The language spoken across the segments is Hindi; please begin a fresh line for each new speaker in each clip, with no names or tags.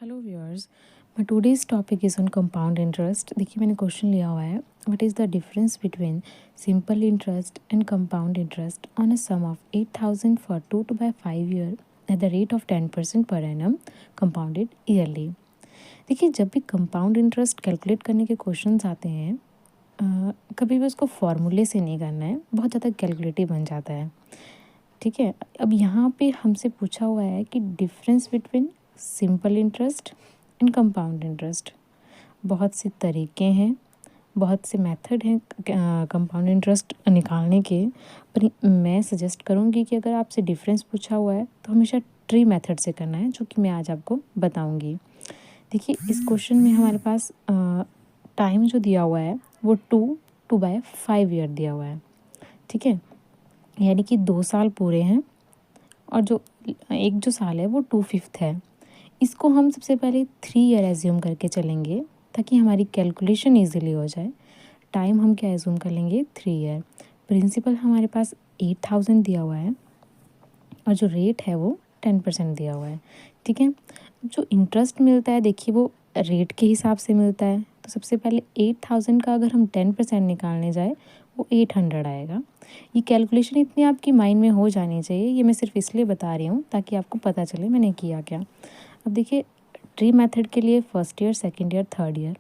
Hello viewers, my today's topic is on compound interest. देखिए मैंने क्वेश्चन लिया हुआ है, what is the difference between simple interest and compound interest on a sum of 8,000 for 2 to 5 year at the rate of 10% per annum compounded yearly. देखिए जब भी कंपाउंड इंटरेस्ट कैलकुलेट करने के क्वेश्चंस आते हैं, कभी भी उसको फॉर्मूले से नहीं करना है, बहुत ज़्यादा कैलकुलेटिव बन जाता है। ठीक है, अब यहाँ पे हमसे पूछा हुआ है कि difference between simple interest and compound interest. बहुत से तरीके हैं, बहुत से मेथड हैं कंपाउंड इंटरेस्ट निकालने के, पर मैं सजेस्ट करूँगी कि अगर आपसे डिफरेंस पूछा हुआ है तो हमेशा ट्री मेथड से करना है, जो कि मैं आज आपको बताऊँगी। देखिए इस क्वेश्चन में हमारे पास टाइम जो दिया हुआ है वो 2/5 ईयर दिया हुआ है। ठीक है, यानी कि 2 साल पूरे हैं और जो एक जो साल है वो 2/5 है। इसको हम सबसे पहले 3 ईयर एज्यूम करके चलेंगे ताकि हमारी कैलकुलेशन ईजिली हो जाए। टाइम हम क्या एज्यूम कर लेंगे, 3 ईयर। प्रिंसिपल हमारे पास 8,000 दिया हुआ है और जो रेट है वो 10% दिया हुआ है। ठीक है, जो इंटरेस्ट मिलता है देखिए वो रेट के हिसाब से मिलता है। तो सबसे पहले 8,000 का अगर हम 10% निकालने जाए वो 800 आएगा। ये कैलकुलेशन इतनी आपकी माइंड में हो जानी चाहिए, ये मैं सिर्फ इसलिए बता रही हूँ ताकि आपको पता चले मैंने किया क्या। अब देखिए ट्री मेथड के लिए first year, second year, third year,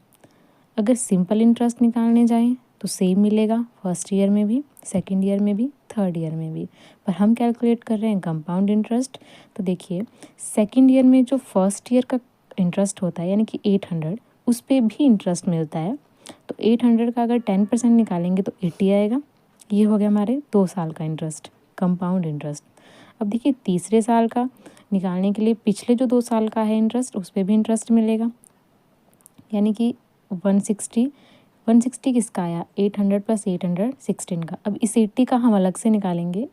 अगर सिंपल इंटरेस्ट निकालने जाएं तो सेम मिलेगा फर्स्ट ईयर में भी, सेकंड ईयर में भी, थर्ड ईयर में भी। पर हम कैलकुलेट कर रहे हैं कंपाउंड इंटरेस्ट। तो देखिए सेकंड ईयर में जो फर्स्ट ईयर का इंटरेस्ट होता है यानी कि 800, उस पर भी इंटरेस्ट मिलता है। तो 800 का अगर 10% निकालेंगे तो 80 आएगा। ये हो गया हमारे 2 साल का इंटरेस्ट, कंपाउंड इंटरेस्ट। अब देखिए तीसरे साल का निकालने के लिए पिछले जो 2 साल का है इंटरेस्ट, उस पर भी इंटरेस्ट मिलेगा, यानी कि 160 किसका आया, 800 + 800 16 का। अब इस 80 का हम अलग से निकालेंगे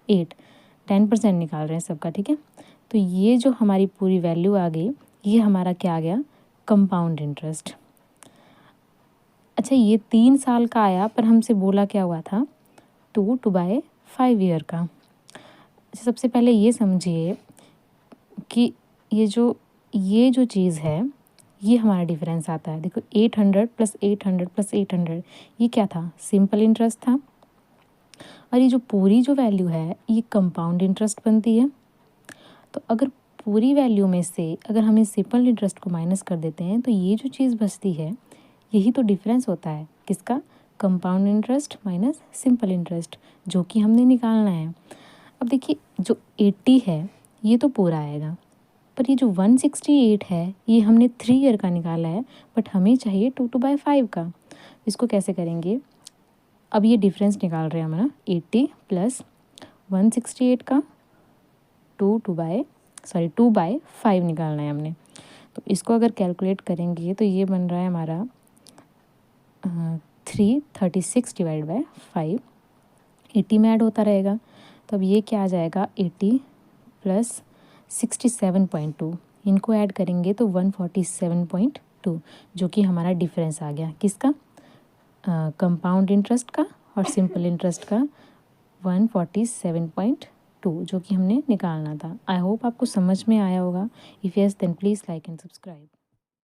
10% निकाल रहे हैं सबका। ठीक है, तो ये जो हमारी पूरी वैल्यू आ गई, ये हमारा क्या आ गया, कंपाउंड इंटरेस्ट। अच्छा ये 3 साल का आया, पर हमसे बोला क्या हुआ था, 2/5 ईयर का। अच्छा सबसे पहले ये समझिए कि ये जो चीज़ है ये हमारा डिफरेंस आता है। देखो 800 + 800 + 800 ये क्या था, सिंपल इंटरेस्ट था। और ये जो पूरी जो वैल्यू है ये कंपाउंड इंटरेस्ट बनती है। तो अगर पूरी वैल्यू में से अगर हम इस सिंपल इंटरेस्ट को माइनस कर देते हैं तो ये जो चीज़ बचती है यही तो डिफरेंस होता है, किसका, compound interest minus simple interest, जो कि हमने निकालना है। अब देखिए जो 80 है ये तो पूरा आएगा, पर ये जो 168 है ये हमने 3 ईयर का निकाला है, बट हमें चाहिए 2/5 का। इसको कैसे करेंगे, अब ये डिफरेंस निकाल रहे हैं हमारा 80 + 168 का 2/5 निकालना है हमने। तो इसको अगर कैलकुलेट करेंगे तो ये बन रहा है हमारा 336/5, 80 में ऐड होता रहेगा। तो अब ये क्या आ जाएगा, 80 + 67.2, इनको ऐड करेंगे तो 147.2, जो कि हमारा डिफरेंस आ गया किसका, कंपाउंड इंटरेस्ट का और सिंपल इंटरेस्ट का 147.2, जो कि हमने निकालना था। आई होप आपको समझ में आया होगा। If yes then please like and subscribe.